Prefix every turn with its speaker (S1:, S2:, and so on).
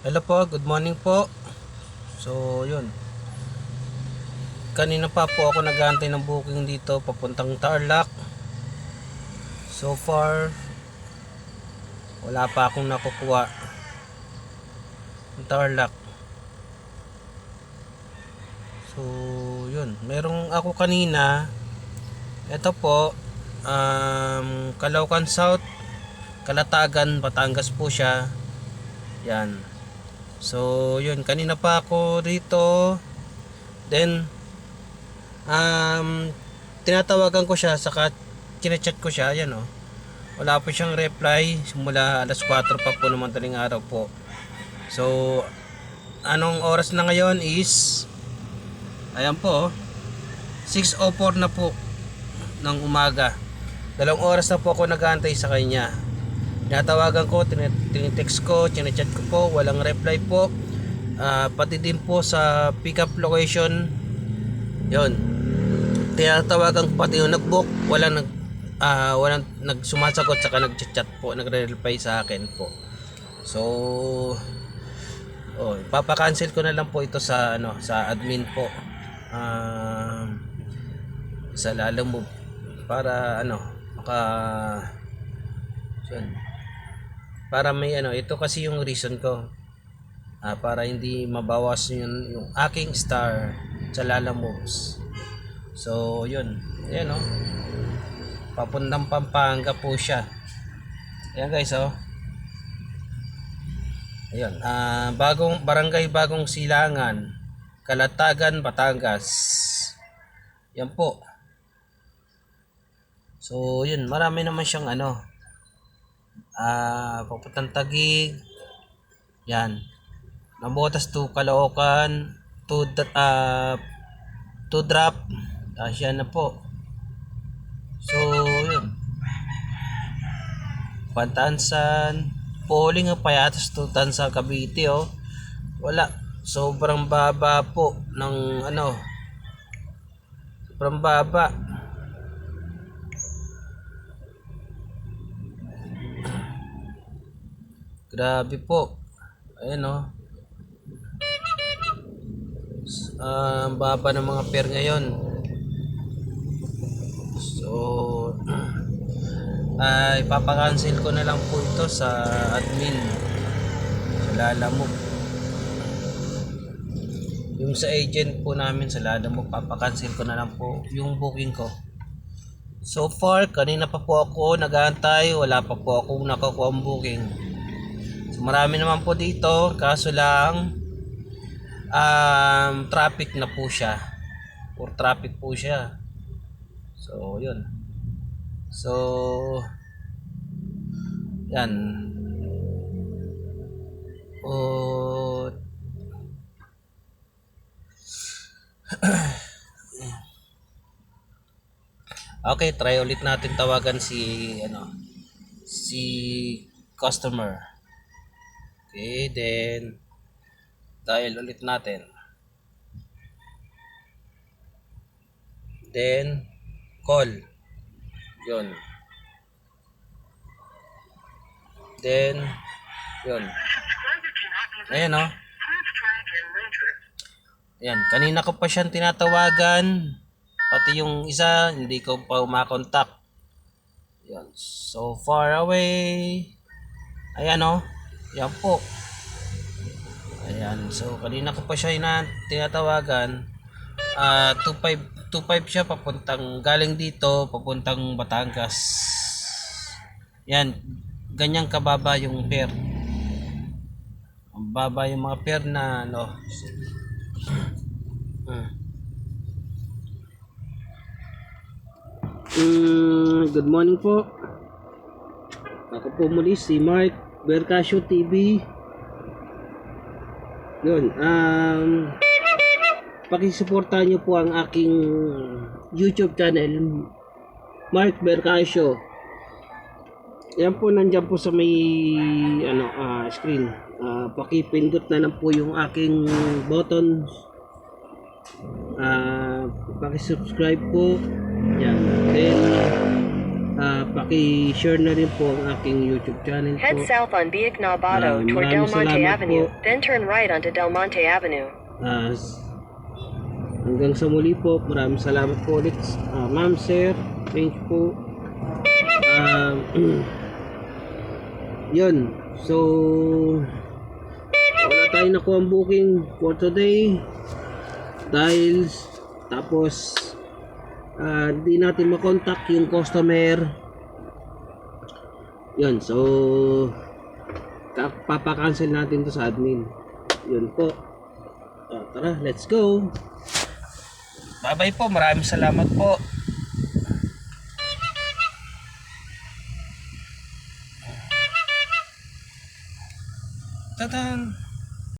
S1: Hello po, good morning po. So, yun. Kanina pa po ako nag-aantay ng booking dito papuntang Tarlac. So far, wala pa akong nakukuha ng Tarlac. So, yun. Merong ako kanina. Ito po, Caloocan South, Calatagan, Batangas po siya. Yan. So, yun. Kanina pa ako dito. Then, tinatawagan ko siya, saka chinechat ko siya. Yan o. Wala po siyang reply. Simula alas 4 pa po ng madaling araw po. So, anong oras na ngayon is, ayan po, 6:04 na po ng umaga. 2 oras na po ako nag-aantay sa kanya. Tinatawagan ko, tinitext ko, chinechat ko po, walang reply po. Pati din po sa pick up location, yon, tinatawagan ko pati yung nag-book, walang nagsumasagot, saka nag-chat po, nagre-reply sa akin po. So, ipapa-cancel ko na lang po ito sa sa admin po, sa Lalamove, para para may ito kasi yung reason ko, para hindi mabawas yung aking star sa Lalamoves. So yun, ayan papuntang Pampanga po siya. Ayan guys, ayan, barangay Bagong Silangan, Calatagan, Batangas. Yan po. So yun, marami naman siyang papuntang Taguig. Yan. Nabotas to Caloocan, to drop. Siya na po. So yun. Pantansan, Poling Payatas to Tansa Cavite Wala. Sobrang baba po ng sobrang baba. Grabe po. Ayan ang baba ng mga pair ngayon. So, ipapa-cancel ko na lang po ito sa admin, sa Lalamove. Yung sa agent po namin sa Lalamove, papa-cancel ko na lang po yung booking ko. So far, kanina pa po ako nag-aantay, wala pa po akong nakukuha ang booking. So, marami naman po dito, kaso lang traffic na po siya, or traffic po siya. So yun. So yan. Okay, try ulit natin tawagan si si customer. Okay, then dial ulit natin. Then call. Yun. Then yun. Ayan Ayan, kanina ko pa siyang tinatawagan. Pati yung isa, hindi ko pa makontak. Yan, so far away. Ayan yan po. Ayan, so kanina ko pa siya tinatawagan. 25 siya galing dito papuntang Batangas. Yan, ganyang kababa yung fare. Ang baba yung mga fare na good morning po. Ako po muli si Mark Bercasio TV. Yun, pakisuportahan nyo po ang aking YouTube channel, Mark Bercasio. Yan po, nandyan po sa may screen. Pakipindot na lang po yung aking button. Pakisubscribe po. Yan. Then paki-share na rin po ang aking YouTube channel
S2: Head
S1: po.
S2: south on Biak Nabato toward Del
S1: Maraming
S2: Monte
S1: salamat
S2: Avenue,
S1: po.
S2: then turn right onto Del Monte Avenue.
S1: Hanggang sa muli po, maraming salamat po ulit. Ma'am, sir, thank you po. Yun, so wala tayong nakuha ang booking for today dahil tapos di natin makontak yung customer. Yun, so papakancel natin to sa admin. Yun po. Tara, let's go. Bye bye po, maraming salamat po. Tadan!